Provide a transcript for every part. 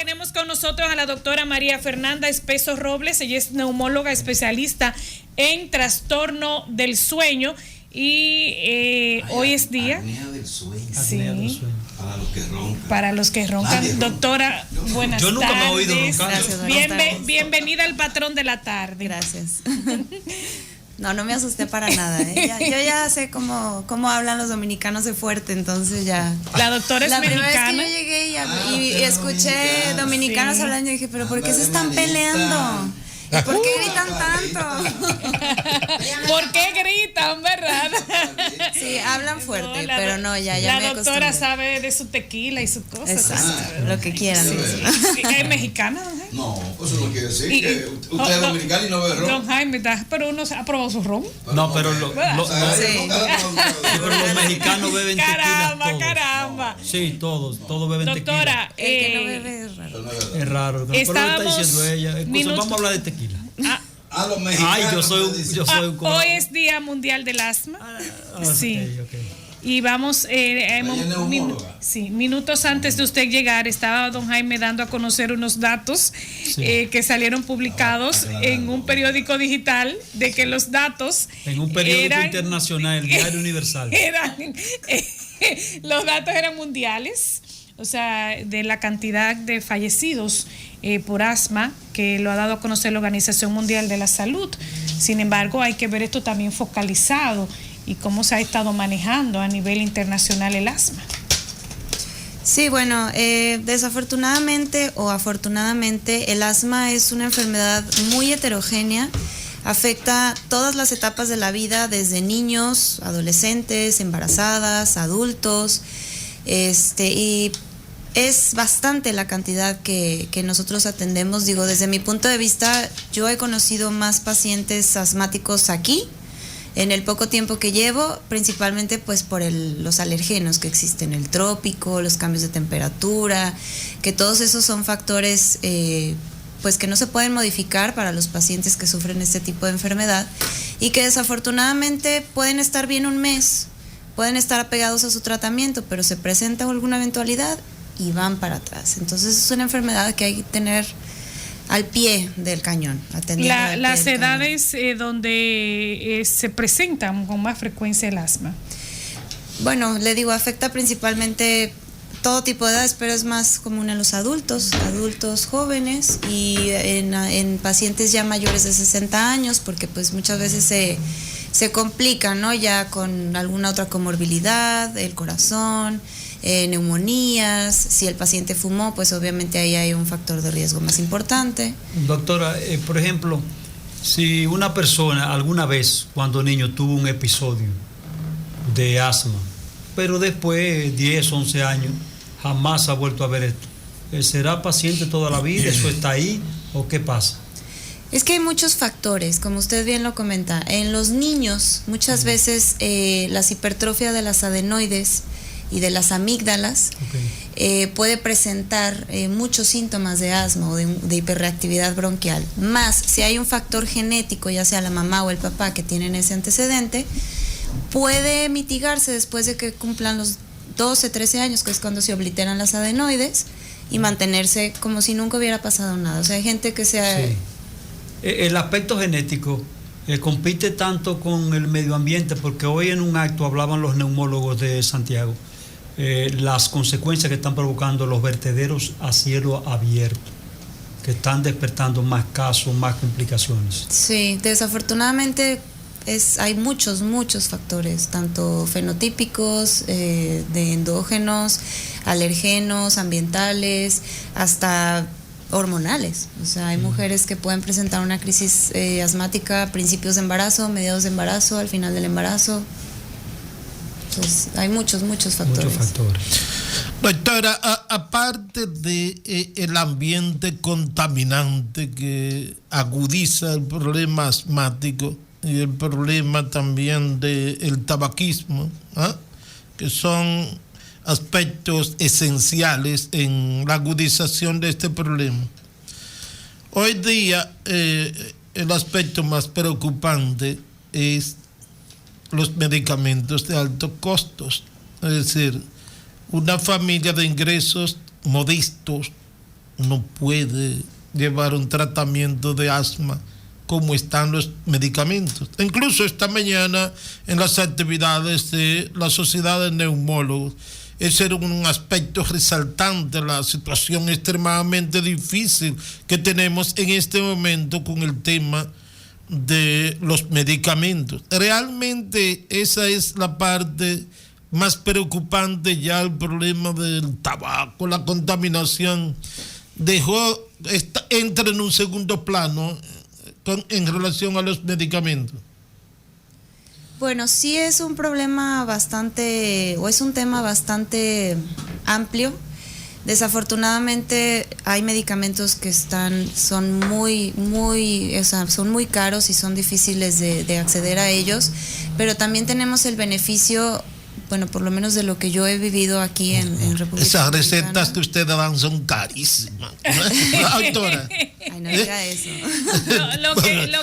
tenemos con nosotros a la doctora María Fernanda Espeso Robles. Ella es neumóloga especialista en trastorno del sueño y hoy es día. Apnea del sueño. Sí. Del sueño. Para los que roncan. Para los que roncan. Doctora, buenas tardes. Yo nunca me he oído roncar. Gracias, bienvenida al patrón de la tarde. Gracias. No me asusté para nada. Yo ya sé cómo hablan los dominicanos de fuerte, entonces ya. La doctora es mexicana. La primera vez que yo llegué y escuché dominicanos hablando, y dije, pero ¿por qué se están peleando? ¿Y por qué gritan tanto? ¿Por qué gritan, verdad? Sí, hablan fuerte, no, pero no, ya la me doctora sabe de su tequila y sus cosas. Exacto, lo que quieran. Sí. ¿Es mexicana? No, eso no quiere decir que usted es dominicano y no bebe ron. Don Jaime, pero uno ha probado su ron. No, pero los mexicanos beben tequila todos. Caramba. Sí, todos beben tequila. Doctora, el que no bebe es raro. Es raro. Pero lo está diciendo ella. Vamos a hablar de tequila. Los mexicanos. Ay, yo soy un hoy es Día Mundial del Asma. Sí. Okay. Y vamos, minutos antes de usted llegar, estaba don Jaime dando a conocer unos datos que salieron publicados en un periódico digital, de que los datos... En un periódico internacional, el Diario Universal. Los datos eran mundiales, o sea, de la cantidad de fallecidos por asma que lo ha dado a conocer la Organización Mundial de la Salud. Sin embargo, hay que ver esto también focalizado y cómo se ha estado manejando a nivel internacional el asma. Sí, bueno, desafortunadamente o afortunadamente el asma es una enfermedad muy heterogénea, afecta todas las etapas de la vida, desde niños, adolescentes, embarazadas, adultos, y es bastante la cantidad que nosotros atendemos. Digo, desde mi punto de vista, yo he conocido más pacientes asmáticos aquí, en el poco tiempo que llevo, principalmente pues por los alergenos que existen, el trópico, los cambios de temperatura, que todos esos son factores pues que no se pueden modificar para los pacientes que sufren este tipo de enfermedad y que desafortunadamente pueden estar bien un mes, pueden estar apegados a su tratamiento, pero se presenta alguna eventualidad y van para atrás. Entonces es una enfermedad que hay que tener al pie del cañón. Las edades donde se presentan con más frecuencia el asma. Bueno, le digo, afecta principalmente todo tipo de edades, pero es más común en los adultos jóvenes y en pacientes ya mayores de 60 años, porque pues muchas veces se complican, ¿no? Ya con alguna otra comorbilidad, el corazón, neumonías. Si el paciente fumó, pues obviamente ahí hay un factor de riesgo más importante. Doctora, por ejemplo, si una persona alguna vez cuando niño tuvo un episodio de asma, pero después 10, 11 años jamás ha vuelto a ver esto, ¿será paciente toda la vida? ¿Eso está ahí o qué pasa? Es que hay muchos factores, como usted bien lo comenta. En los niños muchas veces las hipertrofia de las adenoides y de las amígdalas puede presentar muchos síntomas de asma o de hiperreactividad bronquial. Más, si hay un factor genético, ya sea la mamá o el papá que tienen ese antecedente, puede mitigarse después de que cumplan los 12, 13 años, que es cuando se obliteran las adenoides, y mantenerse como si nunca hubiera pasado nada. O sea, hay gente que sea... Sí. El aspecto genético compite tanto con el medio ambiente, porque hoy en un acto hablaban los neumólogos de Santiago las consecuencias que están provocando los vertederos a cielo abierto, que están despertando más casos, más complicaciones. Sí, desafortunadamente hay muchos factores, tanto fenotípicos, de endógenos, alergenos, ambientales, hasta hormonales. O sea, hay mujeres que pueden presentar una crisis asmática a principios de embarazo, mediados de embarazo, al final del embarazo. Entonces, hay muchos factores. Doctora, aparte de el ambiente contaminante que agudiza el problema asmático y el problema también del tabaquismo, que son aspectos esenciales en la agudización de este problema, hoy día el aspecto más preocupante es los medicamentos de altos costos. Es decir, una familia de ingresos modestos no puede llevar un tratamiento de asma como están los medicamentos. Incluso esta mañana en las actividades de la Sociedad de Neumólogos, ese era un aspecto resaltante, la situación extremadamente difícil que tenemos en este momento con el tema de los medicamentos. Realmente esa es la parte más preocupante. Ya el problema del tabaco, la contaminación, entra en un segundo plano en relación a los medicamentos. Bueno, sí es un problema bastante, o es un tema bastante amplio. Desafortunadamente hay medicamentos que son muy caros y son difíciles de acceder a ellos, pero también tenemos el beneficio, bueno, por lo menos de lo que yo he vivido aquí en República Esas Dominicana. Recetas que ustedes dan son carísimas. Doctora. Ay, no diga eso. Lo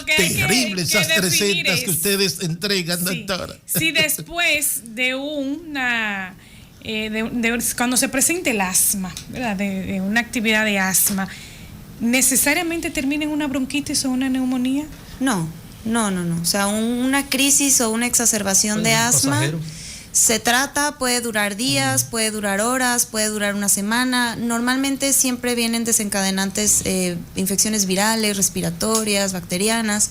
que hay terrible esas recetas que ustedes entregan, sí, doctora. Si después de una cuando se presente el asma, ¿verdad? De una actividad de asma, ¿necesariamente termina en una bronquitis o una neumonía? No. O sea, una crisis o una exacerbación de asma pasajero. se trata, puede durar días, puede durar horas, puede durar una semana. Normalmente siempre vienen desencadenantes, infecciones virales, respiratorias, bacterianas.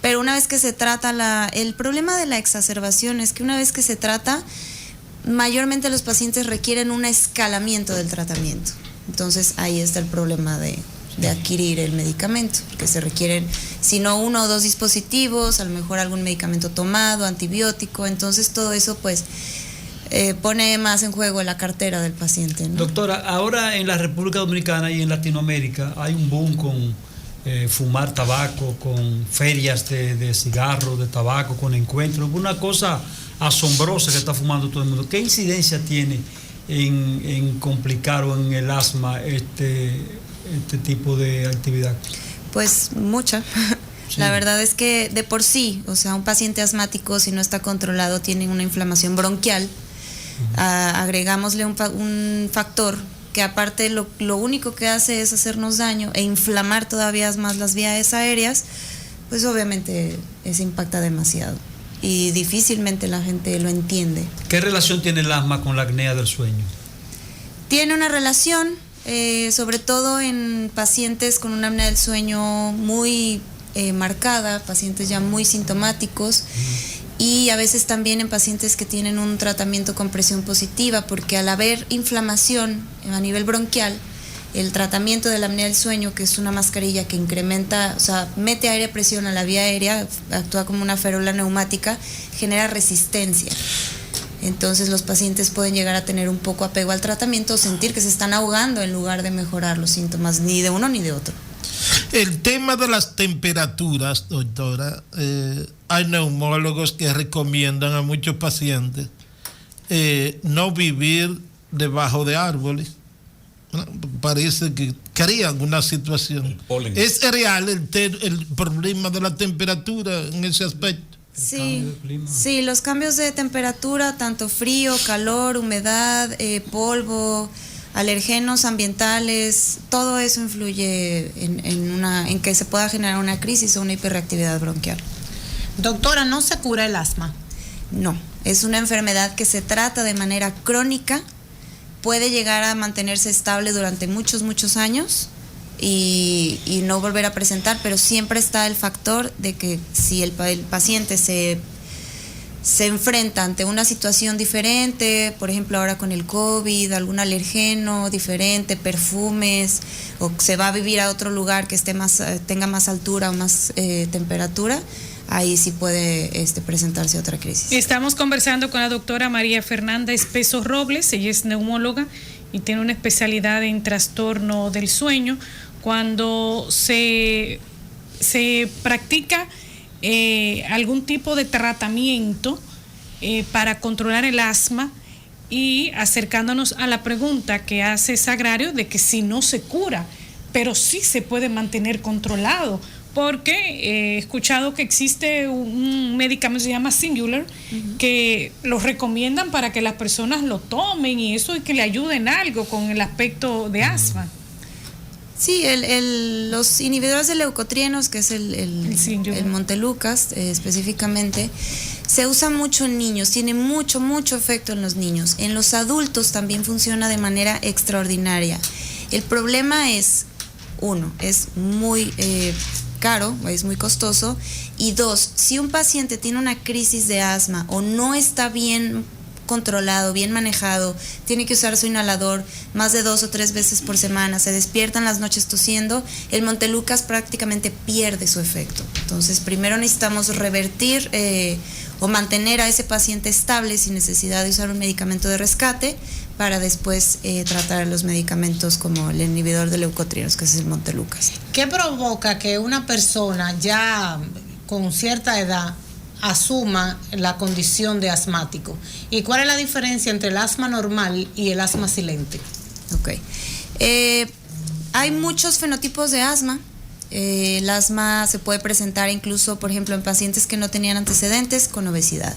Pero una vez que se trata, el problema de la exacerbación es que una vez que se trata, mayormente los pacientes requieren un escalamiento del tratamiento. Entonces ahí está el problema de adquirir el medicamento, que se requieren, si no 1 o 2 dispositivos, a lo mejor algún medicamento tomado, antibiótico. Entonces todo eso pues pone más en juego la cartera del paciente, ¿no? Doctora, ahora en la República Dominicana y en Latinoamérica hay un boom con fumar tabaco, con ferias de cigarros, de tabaco, con encuentros, una cosa asombrosa que está fumando todo el mundo. ¿Qué incidencia tiene en complicar o en el asma este tipo de actividad? Pues mucha. Sí. La verdad es que de por sí, o sea, un paciente asmático, si no está controlado, tiene una inflamación bronquial. Agregámosle un factor que aparte lo único que hace es hacernos daño e inflamar todavía más las vías aéreas, pues obviamente eso impacta demasiado y difícilmente la gente lo entiende. ¿Qué relación tiene el asma con la apnea del sueño? Tiene una relación, sobre todo en pacientes con una apnea del sueño muy marcada, pacientes ya muy sintomáticos, y a veces también en pacientes que tienen un tratamiento con presión positiva, porque al haber inflamación a nivel bronquial, el tratamiento de la apnea del sueño, que es una mascarilla que incrementa, o sea, mete aire a presión a la vía aérea, actúa como una ferola neumática, genera resistencia. Entonces los pacientes pueden llegar a tener un poco apego al tratamiento o sentir que se están ahogando en lugar de mejorar los síntomas ni de uno ni de otro. El tema de las temperaturas, doctora, hay neumólogos que recomiendan a muchos pacientes no vivir debajo de árboles. Parece que crean una situación. ¿Es real el problema de la temperatura en ese aspecto? Sí, los cambios de temperatura, tanto frío, calor, humedad, polvo, alergenos ambientales, todo eso influye en que se pueda generar una crisis o una hiperreactividad bronquial. Doctora, ¿no se cura el asma? No, es una enfermedad que se trata de manera crónica, puede llegar a mantenerse estable durante muchos años y no volver a presentar, pero siempre está el factor de que si el paciente se enfrenta ante una situación diferente, por ejemplo ahora con el COVID, algún alergeno diferente, perfumes, o se va a vivir a otro lugar que tenga más altura o más temperatura, ahí sí puede presentarse otra crisis. Estamos conversando con la doctora María Fernanda Espeso Robles, ella es neumóloga y tiene una especialidad en trastorno del sueño. Cuando se practica algún tipo de tratamiento para controlar el asma, y acercándonos a la pregunta que hace Sagrario de que si no se cura, pero sí se puede mantener controlado, porque he escuchado que existe un medicamento que se llama Singular, que lo recomiendan para que las personas lo tomen y eso, y que le ayude en algo con el aspecto de asma. Sí, los inhibidores de leucotrienos, que es el Montelukast específicamente, se usa mucho en niños, tiene mucho efecto en los niños. En los adultos también funciona de manera extraordinaria. El problema es, uno, es muy caro, es muy costoso, y dos, si un paciente tiene una crisis de asma o no está bien controlado, bien manejado, tiene que usar su inhalador más de 2 o 3 veces por semana, se despierta en las noches tosiendo, el Montelukast prácticamente pierde su efecto. Entonces, primero necesitamos revertir o mantener a ese paciente estable sin necesidad de usar un medicamento de rescate, para después tratar los medicamentos como el inhibidor de leucotrienos, que es el Montelukast. ¿Qué provoca que una persona ya con cierta edad asuma la condición de asmático? ¿Y cuál es la diferencia entre el asma normal y el asma silente? Ok. Hay muchos fenotipos de asma. El asma se puede presentar incluso, por ejemplo, en pacientes que no tenían antecedentes con obesidad.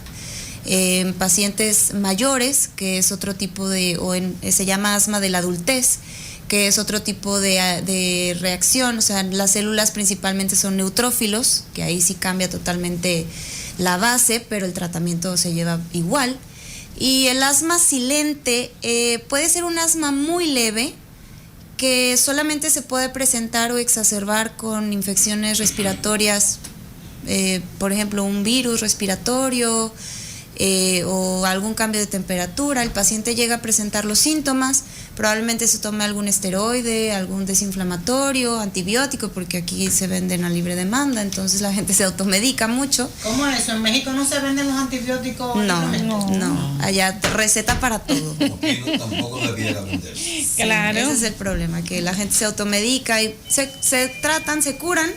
En pacientes mayores, que es otro tipo se llama asma de la adultez, que es otro tipo de reacción. O sea, las células principalmente son neutrófilos, que ahí sí cambia totalmente la base, pero el tratamiento se lleva igual. Y el asma silente puede ser un asma muy leve, que solamente se puede presentar o exacerbar con infecciones respiratorias, por ejemplo, un virus respiratorio o algún cambio de temperatura. El paciente llega a presentar los síntomas, probablemente se tome algún esteroide, algún desinflamatorio, antibiótico, porque aquí se venden a libre demanda, entonces la gente se automedica mucho. ¿Cómo es eso? ¿En México no se venden los antibióticos? No, allá receta para todo. Tampoco debiera vender. Sí, Claro. ese es el problema, que la gente se automedica y se tratan, se curan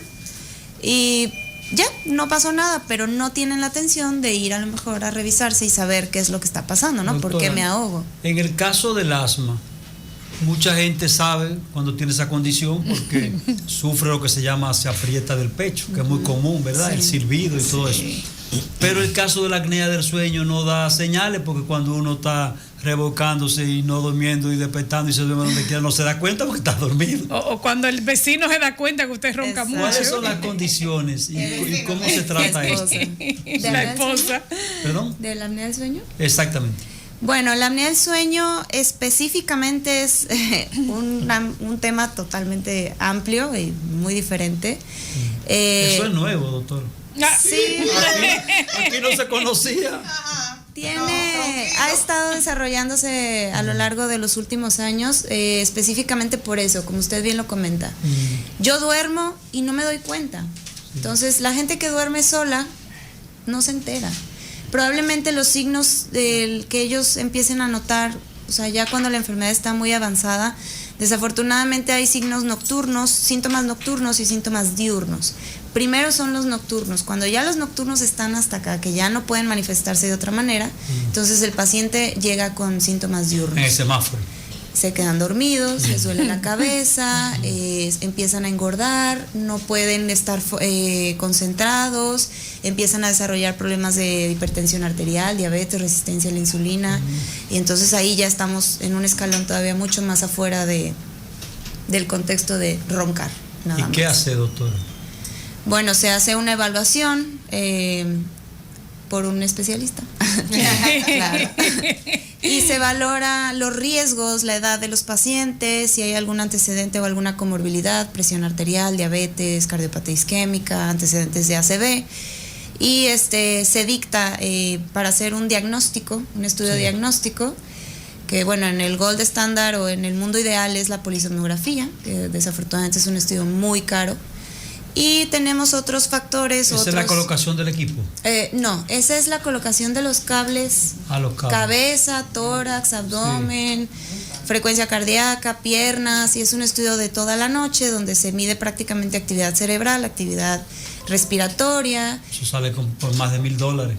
y ya, no pasó nada, pero no tienen la atención de ir a lo mejor a revisarse y saber qué es lo que está pasando, ¿no? Doctora, ¿por qué me ahogo? En el caso del asma, mucha gente sabe cuando tiene esa condición porque sufre lo que se llama se aprieta del pecho, que es muy común, ¿verdad? Sí. El silbido y todo eso. Pero el caso de la apnea del sueño no da señales, porque cuando uno está revolcándose y no durmiendo y despertando y se duerme donde quiera, no se da cuenta porque está dormido. O cuando el vecino se da cuenta que usted ronca Exacto. mucho. ¿Cuáles son las condiciones y cómo se trata esto? La esposa. ¿Perdón? ¿De la apnea del sueño? Exactamente. Bueno, la apnea del sueño específicamente es un tema totalmente amplio y muy diferente. Eso es nuevo, doctor. Sí, Aquí no se conocía. ha estado desarrollándose a lo largo de los últimos años, específicamente por eso, como usted bien lo comenta. Yo duermo y no me doy cuenta. Entonces, la gente que duerme sola no se entera. Probablemente los signos que ellos empiecen a notar, o sea, ya cuando la enfermedad está muy avanzada, desafortunadamente hay signos nocturnos, síntomas nocturnos y síntomas diurnos. Primero son los nocturnos. Cuando ya los nocturnos están hasta acá, que ya no pueden manifestarse de otra manera, entonces el paciente llega con síntomas diurnos. En el semáforo. Se quedan dormidos, les duele la cabeza, empiezan a engordar, no pueden estar concentrados, empiezan a desarrollar problemas de hipertensión arterial, diabetes, resistencia a la insulina, y entonces ahí ya estamos en un escalón todavía mucho más afuera del contexto de roncar. Nada ¿Y qué más. hace, doctor? Bueno, se hace una evaluación por un especialista. Claro. Y se valora los riesgos, la edad de los pacientes, si hay algún antecedente o alguna comorbilidad, presión arterial, diabetes, cardiopatía isquémica, antecedentes de ACV. Y se dicta para hacer un diagnóstico, un estudio diagnóstico, que bueno, en el gold estándar o en el mundo ideal es la polisomnografía, que desafortunadamente es un estudio muy caro. Y tenemos otros factores. ¿Esa es la colocación del equipo? No, esa es la colocación de los cables. Los cables. Cabeza, tórax, abdomen, frecuencia cardíaca, piernas, y es un estudio de toda la noche donde se mide prácticamente actividad cerebral, actividad respiratoria. Eso sale por más de $1,000.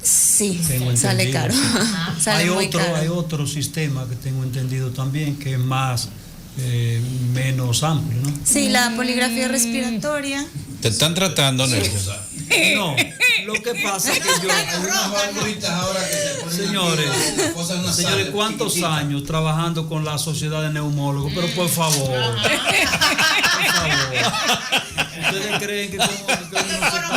Sí, Tengo sale entendido, caro. sí. Sale muy caro. Hay otro sistema que tengo entendido también que es más menos amplio, ¿no? Sí, la poligrafía respiratoria. ¿Te están tratando, Nelson? No, lo que pasa es que yo... Hay unas barburitas ahora que se ponen Señores, aquí, las cosas nasales, ¿cuántos chiquititas. años trabajando con la sociedad de neumólogos? Pero por favor. ¿Ustedes creen que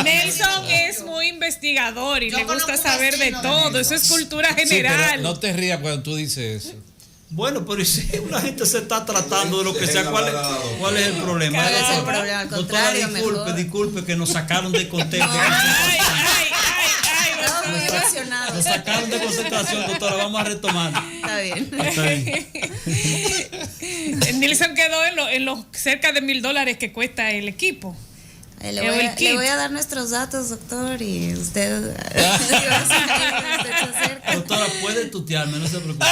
Nelson es muy investigador y le gusta saber de todo. Eso es cultura general. Sí, no te rías cuando tú dices eso. Bueno, pero si una gente se está tratando de lo que sea, ¿cuál es el problema? ¿Cuál es el problema? Al contrario, disculpe que nos sacaron de contexto. Muy emocionado. Nos sacaron de concentración, doctora. Vamos a retomar. Está bien. Nelson quedó en los cerca de $1,000 que cuesta el equipo. Le voy a dar nuestros datos, doctor, y usted. Doctora, puede tutearme, no se preocupe.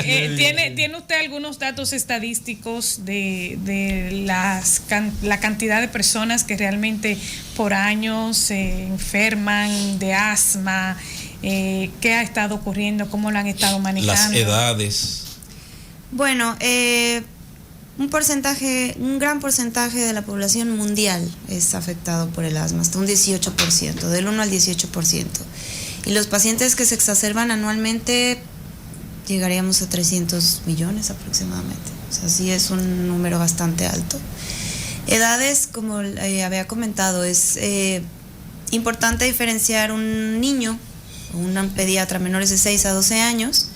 ¿Tiene usted algunos datos estadísticos de la cantidad de personas que realmente por año se enferman de asma? ¿Qué ha estado ocurriendo? ¿Cómo lo han estado manejando? Las edades. Bueno, un gran porcentaje de la población mundial es afectado por el asma, hasta un 18%, del 1 al 18%. Y los pacientes que se exacerban anualmente llegaríamos a 300 millones aproximadamente. O sea, sí es un número bastante alto. Edades, como había comentado, es importante diferenciar un niño o un pediatra menores de 6 a 12 años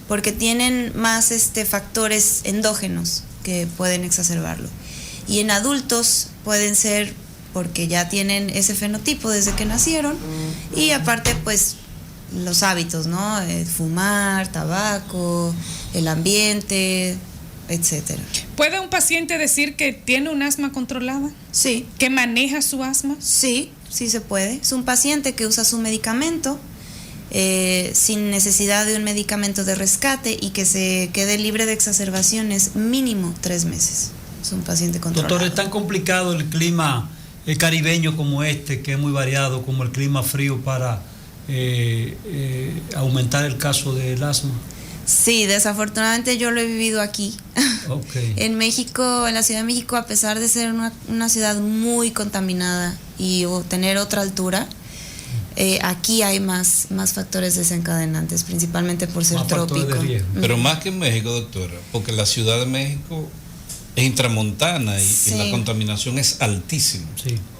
porque tienen más factores endógenos que pueden exacerbarlo. Y en adultos pueden ser porque ya tienen ese fenotipo desde que nacieron y aparte pues los hábitos, ¿no? Fumar, tabaco, el ambiente, etcétera. ¿Puede un paciente decir que tiene un asma controlada? Sí. ¿Que maneja su asma? Sí, sí se puede. Es un paciente que usa su medicamento sin necesidad de un medicamento de rescate y que se quede libre de exacerbaciones mínimo 3 meses. Es un paciente controlado. Doctor, ¿es tan complicado el clima caribeño como este, que es muy variado, como el clima frío para aumentar el caso del asma? Sí, desafortunadamente yo lo he vivido aquí. Okay. En México, en la Ciudad de México, a pesar de ser una ciudad muy contaminada y tener otra altura, aquí hay más factores desencadenantes, principalmente por ser trópico. Pero más que en México, doctora, porque la Ciudad de México es intramontana y la contaminación es altísima.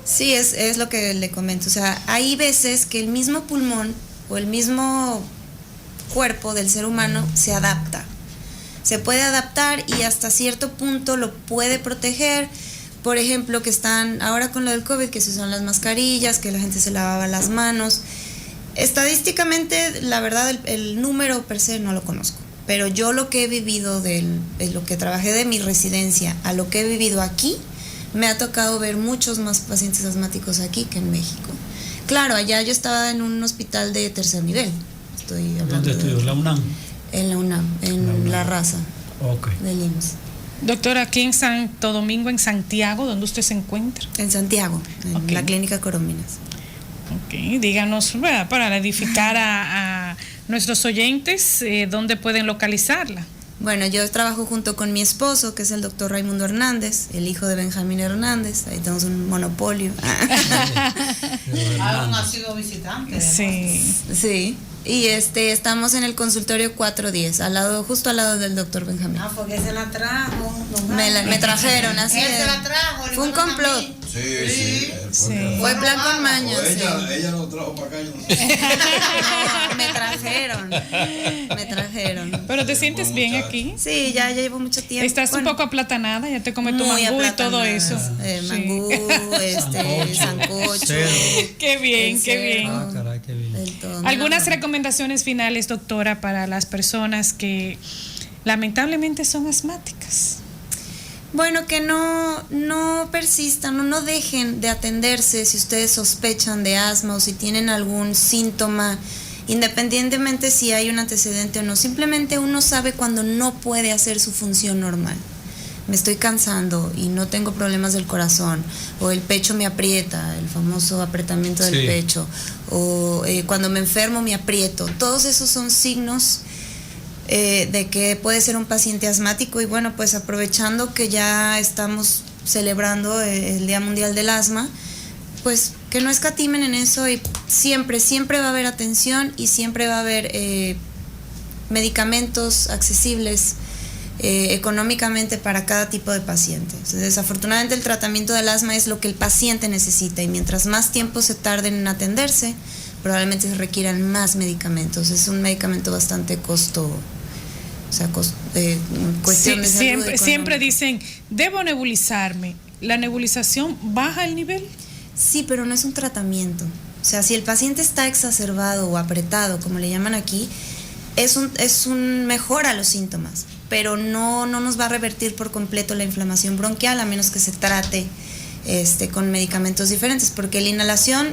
Sí, es lo que le comento. O sea, hay veces que el mismo pulmón o el mismo cuerpo del ser humano se adapta. Se puede adaptar y hasta cierto punto lo puede proteger. Por ejemplo, que están ahora con lo del COVID, que se usan las mascarillas, que la gente se lavaba las manos. Estadísticamente, la verdad, el número per se no lo conozco. Pero yo lo que he vivido de lo que trabajé de mi residencia a lo que he vivido aquí, me ha tocado ver muchos más pacientes asmáticos aquí que en México. Claro, allá yo estaba en un hospital de tercer nivel. Estoy hablando. ¿Dónde estudió? ¿La UNAM? En la UNAM, La Raza, del IMSS. Doctora, aquí en Santo Domingo, en Santiago, ¿dónde usted se encuentra? En Santiago, en la Clínica Corominas. Ok, díganos, para edificar a nuestros oyentes, ¿dónde pueden localizarla? Bueno, yo trabajo junto con mi esposo, que es el doctor Raimundo Hernández, el hijo de Benjamín Hernández. Ahí tenemos un monopolio. Aún ha sido visitante. Sí. Y estamos en el consultorio 410, justo al lado del doctor Benjamín. Porque se la trajo. Me trajeron, así él se la trajo. Fue un complot. Sí. Fue plan con maña. Ella lo trajo para acá. Yo no sé. No, me trajeron. ¿Pero te sientes bien aquí? Sí, ya llevo mucho tiempo. ¿Estás un poco aplatanada? ¿Ya te comes tu mangú y todo eso? Mangú, sancocho. Qué bien, qué bien. Caray, qué bien. Algunas recomendaciones finales, doctora, para las personas que lamentablemente son asmáticas. Bueno, que no persistan, no dejen de atenderse si ustedes sospechan de asma o si tienen algún síntoma, independientemente si hay un antecedente o no. Simplemente uno sabe cuando no puede hacer su función normal. Me estoy cansando y no tengo problemas del corazón, o el pecho me aprieta, el famoso apretamiento del pecho, o cuando me enfermo me aprieto. Todos esos son signos de que puede ser un paciente asmático. Y bueno, pues aprovechando que ya estamos celebrando el Día Mundial del Asma, pues que no escatimen en eso y siempre va a haber atención y siempre va a haber medicamentos accesibles económicamente para cada tipo de paciente. Entonces, desafortunadamente el tratamiento del asma es lo que el paciente necesita y mientras más tiempo se tarden en atenderse, probablemente se requieran más medicamentos. Es un medicamento bastante cuestión de salud siempre dicen, debo nebulizarme. ¿La nebulización baja el nivel? Sí, pero no es un tratamiento. O sea, si el paciente está exacerbado o apretado, como le llaman aquí, mejora los síntomas, pero no nos va a revertir por completo la inflamación bronquial a menos que se trate con medicamentos diferentes, porque la inhalación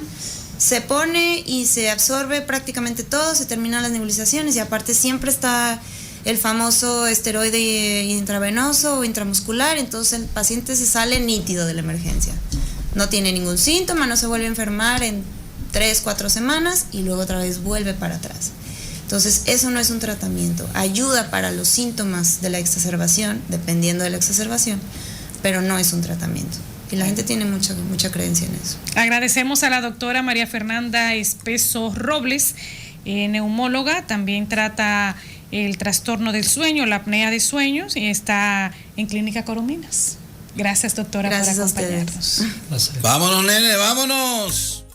se pone y se absorbe prácticamente todo, se terminan las nebulizaciones y aparte siempre está el famoso esteroide intravenoso o intramuscular, entonces el paciente se sale nítido de la emergencia. No tiene ningún síntoma, no se vuelve a enfermar en 3-4 semanas y luego otra vez vuelve para atrás. Entonces, eso no es un tratamiento. Ayuda para los síntomas de la exacerbación, dependiendo de la exacerbación, pero no es un tratamiento. Y la gente tiene mucha creencia en eso. Agradecemos a la doctora María Fernanda Espeso Robles, neumóloga, también trata el trastorno del sueño, la apnea de sueños, y está en Clínica Corominas. Gracias, doctora, Gracias por acompañarnos. Vámonos, nene, vámonos.